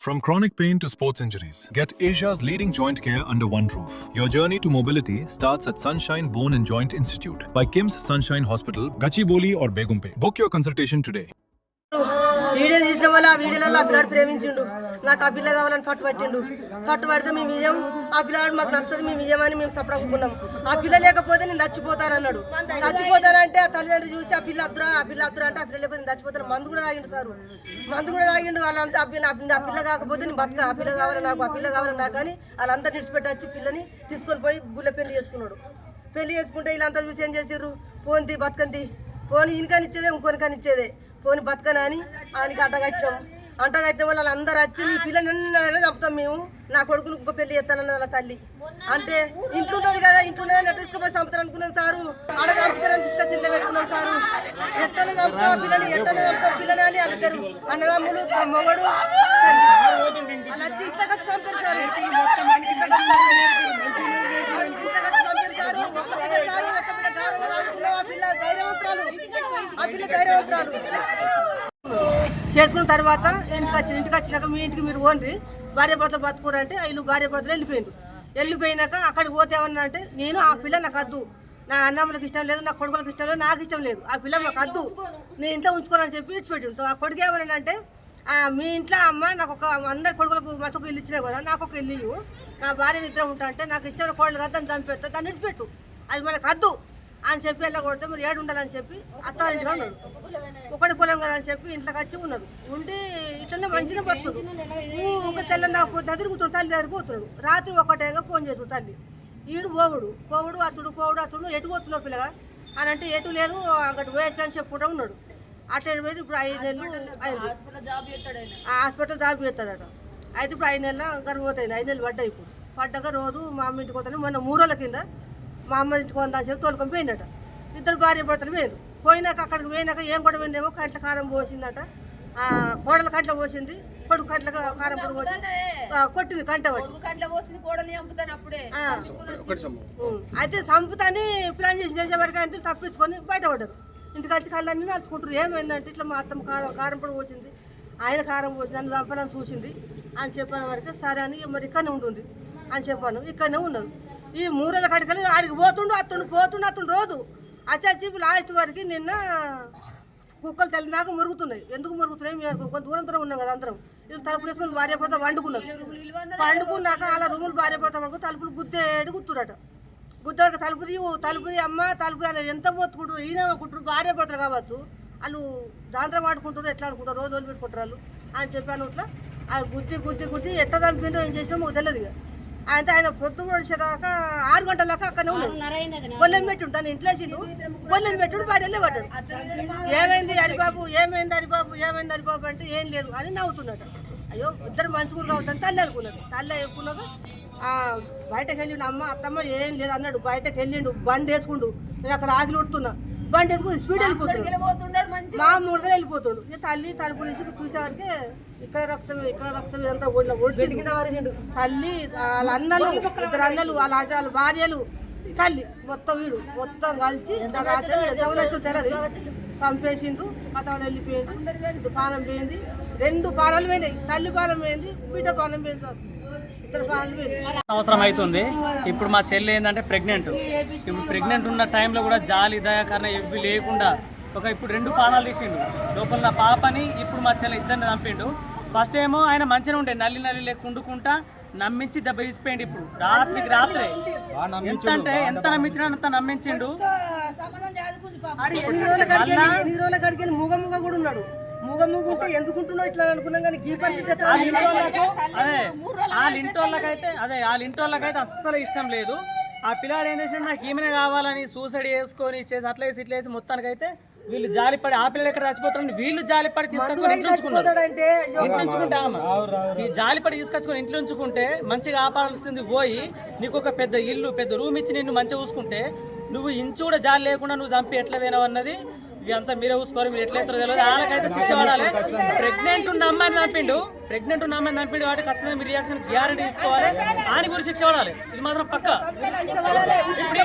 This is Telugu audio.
From chronic pain to sports injuries, get Asia's leading joint care under one roof. Your journey to mobility starts at Sunshine Bone and Joint Institute by Kim's Sunshine Hospital, Gachibowli or Begumpe. Book your consultation today. Video తీసిన వల్ల ఆ వీడియోలలో ఆ పిల్లాడు ప్రేమించిండు. నాకు ఆ పిల్ల కావాలని పట్టుబట్టిండు. పట్టుబడితే మేము ఇయ్యం, ఆ పిల్లాడు మాకు నచ్చదు, మేము ఇయ్యమని మేము సపడకున్నాం. ఆ పిల్ల లేకపోతే నేను చచ్చిపోతానన్నాడు. చచ్చిపోతానంటే ఆ తల్లిదండ్రులు చూసి ఆ పిల్ల అద్దురా అంటే ఆ పిల్ల లేకపోతే నేను చచ్చిపోతాను. మందు కూడా తాగిండు సారు, మందు కూడా తాగిండు. వాళ్ళంతా ఆ పిల్ల కాకపోతే నేను బతక, ఆ పిల్ల కావాలి నాకు, ఆ పిల్ల కావాలి నాకు అని వాళ్ళంతా నిడిచిపెట్టి వచ్చి పిల్లని తీసుకొని పోయి గుళ్ళ పెళ్లి చేసుకున్నాడు. పెళ్లి చేసుకుంటే వీళ్ళంతా చూసి ఏం చేసారు, పోంది బతకంది, పోని ఇనికానిచ్చేదే ఇంకొనికానిచ్చేదే, పోని బతకనా అని ఆయనకి అంటగట్టిన వల్ల వాళ్ళందరూ వచ్చి నీ పిల్లని చంపుతాం మేము, నా కొడుకును ఇంకో పెళ్లి చేస్తానన్న వాళ్ళ తల్లి అంటే ఇంట్లుంటుంది కదా, ఇంట్లుంటే నెట్ తీసుకుపోయి చంపుతారు అనుకున్నాం సారు. ఆడ చంపుతారని తీసుకొచ్చి ఇంట్లో పెట్టుకున్నాం సారు. ఎట్టనే చంపుతాం పిల్లని, ఎట్టనే చంపుతాం పిల్లని అని అలుతారు అన్నదమ్ములు మొగడు అలా వచ్చి ఇంట్లోకి వచ్చి చంపారు సార్. చేసుకున్న తర్వాత ఇంటికి వచ్చినాక మీ ఇంటికి మీరు ఓన్రి భార్య భర్తలు బతుకురంటే వీళ్ళు భార్య భర్తలు వెళ్ళిపోయినాక అక్కడికి పోతే ఏమన్నా అంటే నేను ఆ పిల్ల నాకు వద్దు, నా అన్నమ్మలకు ఇష్టం లేదు, నా కొడుకులకు ఇష్టం లేదు, నాకు ఇష్టం లేదు, ఆ పిల్ల నాకు వద్దు, నేను ఇంట్లో ఉంచుకోనని చెప్పి ఇచ్చిపెట్టిండు. ఆ కొడుకు ఏమన్నాడంటే మీ ఇంట్లో అమ్మ నాకు ఒక అందరి కొడుకులకు మటుకు ఇల్లు ఇచ్చినా కదా, నాకు ఒక ఇల్లు, నా భార్య నిద్ర ఉంటా అంటే నాకు ఇష్టమైన కోడలు కదా దాన్ని చంపేస్తా, దాన్ని ఇచ్చిపెట్టు, అది మనకు వద్దు అని చెప్పి వెళ్ళ కొడితే మీరు ఏడు ఉండాలని చెప్పి అత్త ఇంట్లో ఉన్నాడు. ఒకటి పొలం కదా అని చెప్పి ఇంట్లోకి వచ్చి ఉన్నాడు. ఉండి ఇట్లనే మంచిగా పడుతుంది. ఒక తెల్లని పోతే తిరుగుతాడు, తల్లి దగ్గర పోతున్నాడు. రాత్రి ఒకటేగా ఫోన్ చేస్తాడు తల్లి, ఈడు పోవుడు అతడు ఎటు పోతున్నాడు పిల్లగా అని అంటే ఎటు లేదు అక్కడ వేసి అని చెప్పుకుంటూ ఉన్నాడు. అటు పోయి ఇప్పుడు 5 నెలలు హాస్పిటల్ జాబ్ చేస్తాడట. అయితే ఇప్పుడు 5 నెలల గర్భవతి అయింది. 5 నెలలు పడ్డాయి. ఇప్పుడు పడ్డాక రోజు మా అమ్మ ఇంటికి పోతాను, మొన్న 3 రోజుల కింద మా అమ్మ ఇంటికి పోతా అని చెప్పి తోలుకొని పోయిందట. ఇద్దరు భార్య భర్తలు పోయినాక అక్కడికి పోయినాక ఏం కూడా పోయిందేమో కంట్ల కారం పోసిందట. కోడలు కంట్ల పోసింది, కొడుకు కంట్ల కారం పొడి పోసి కొట్టింది కంట అయితే చంపుతాని ప్లాన్ చేసే వరకు అంటే తప్పించుకొని బయటపడ్డారు. ఇంటికి వచ్చి కళ్ళన్నీ నడుచుకుంటారు. ఏమైందంటే ఇట్లా మా అత్తమ్మ కారం పొడి పోసింది, ఆయన కారం పోసింది, నన్ను చంపాలని చూసింది అని చెప్పిన వరకు సరే అని మరి ఇక్కడనే ఉంటుంది అని చెప్పాను. ఇక్కడనే ఉన్నారు. ఈ 3 రోజుల కడికలు ఆడికి పోతుండు రోజు అచ్చి లాస్ట్ వరకు నిన్న కుక్కలు తెల్లినాక మురుగుతున్నాయి. ఎందుకు మురుగుతున్నాయి, మేము కొంత దూరం ఉన్నాం కదా అందరం. ఇది తలుపులు వేసుకొని భార్య భర్త వండుకున్నాక అలా రూములు భార్య భర్త వండుకు తలుపులు గుద్దురట. గుద్దక తలుపు అమ్మ తలుపు ఎంత పోతుకుంటారు, ఈయన కుట్టారు భార్య భర్తలు కావచ్చు, వాళ్ళు దాంట్లో వాడుకుంటారు, ఎట్లా అనుకుంటారు, రోజు పెట్టుకుంటారు వాళ్ళు అని చెప్పాను. ఇట్లా ఆ గుద్ది ఎట్లా చంపిండో ఏం చేసినా మాకు తెలియదు. ఇక అయితే ఆయన పొద్దు పొడిచేదాకా 6 గంటల దాకా అక్కడనే ఉన్నాడు. గొల్లెం పెట్టుండు, తను ఇంట్లో వేసిండు, గొల్లెం పెట్టుడు బయటనే పడ్డాడు. ఏమైంది హరిబాబు అంటే ఏం లేదు అని నవ్వుతున్నాడు. అయ్యో ఇద్దరు మంచిగా కావద్దని తల్లి అనుకున్నాక బయటకు వెళ్ళిండు. అత్తమ్మ ఏం లేదు అన్నాడు. బయటకు వెళ్ళిండు, బండి వేసుకుండు. నేను అక్కడ ఆగిలి ఉడుతున్నా, బండి వేసుకుని స్పీడ్ వెళ్ళిపోతున్నాడు, మామూలుగా వెళ్ళిపోతాడు. ఇక తల్లి తలుపు తీసి చూసేవారికి ఇక్కడ రక్తం ఇదంతా ఓడిచిండు. తల్లి వాళ్ళ అన్నలు, 2 అన్నలు, వాళ్ళ భార్యలు, తల్లి మొత్తం కలిసి తెలది చంపేసిండ్రు. కథ వెళ్ళిపోయిండు. పానం పోయింది, 2 పానాలు పోయినాయి. తల్లి పానం పోయింది, బిడ్డ పానం పోయింది. అవసరం అవుతుంది. ఇప్పుడు మా చెల్లి ఏంటంటే ప్రెగ్నెంట్ ఉన్న టైంలో కూడా జాలి దయాకరణ ఇవి లేకుండా ఇప్పుడు 2 పానాలు తీసిండు. లోపల నా పాపని ఇప్పుడు మా చెల్లి ఇద్దరిని చంపిండు. ఫస్ట్ ఏమో ఆయన మంచిగా ఉండే నల్లి లేకుండుకుంటా నమ్మించి దెబ్బ తీసిపోయిండు. ఇప్పుడు రాత్రికి రాత్రే ఎంత నమ్మించినా అంత నమ్మించిండు. మూగ కూడా ఉన్నాడు. మూగ ఉంటే ఎందుకుంటున్నావు ఇట్లా అనుకున్నాం కానీ వాళ్ళ ఇంటోళ్ళకైతే అస్సలు ఇష్టం లేదు. ఆ పిల్లాడు ఏం చేసినా నాకు ఈమెనే కావాలని సూసైడ్ చేసుకొని ఇచ్చేసి అట్లా వేసి మొత్తానికైతే వీళ్ళు జాలిపడి ఆ పిల్లలు ఎక్కడ చచ్చిపోతారని వీళ్ళు జాలిపడి తీసుకొచ్చుకొని ఇంట్లో ఉంచుకుంటే మంచిగా ఆపాల్సింది పోయి నీకు ఒక పెద్ద ఇల్లు పెద్ద రూమ్ ఇచ్చి నిన్ను మంచిగా చూసుకుంటే నువ్వు ఇంచు కూడా జాలి లేకుండా నువ్వు చంపి ఎట్లా పోయినావు అన్నది ఇదంతా మీరే చూసుకోవాలి. మీరు ఎట్లా తెలియదు, వాళ్ళకైతే శిక్ష పడాలి. ప్రెగ్నెంట్ ఉన్న అమ్మాయిని చంపిండు వాటికి ఖచ్చితంగా మీ రియాక్షన్ గ్యారెంటీ తీసుకోవాలి. ఆయన గురించి శిక్ష పడాలి, ఇది మాత్రం పక్క. ఇప్పుడు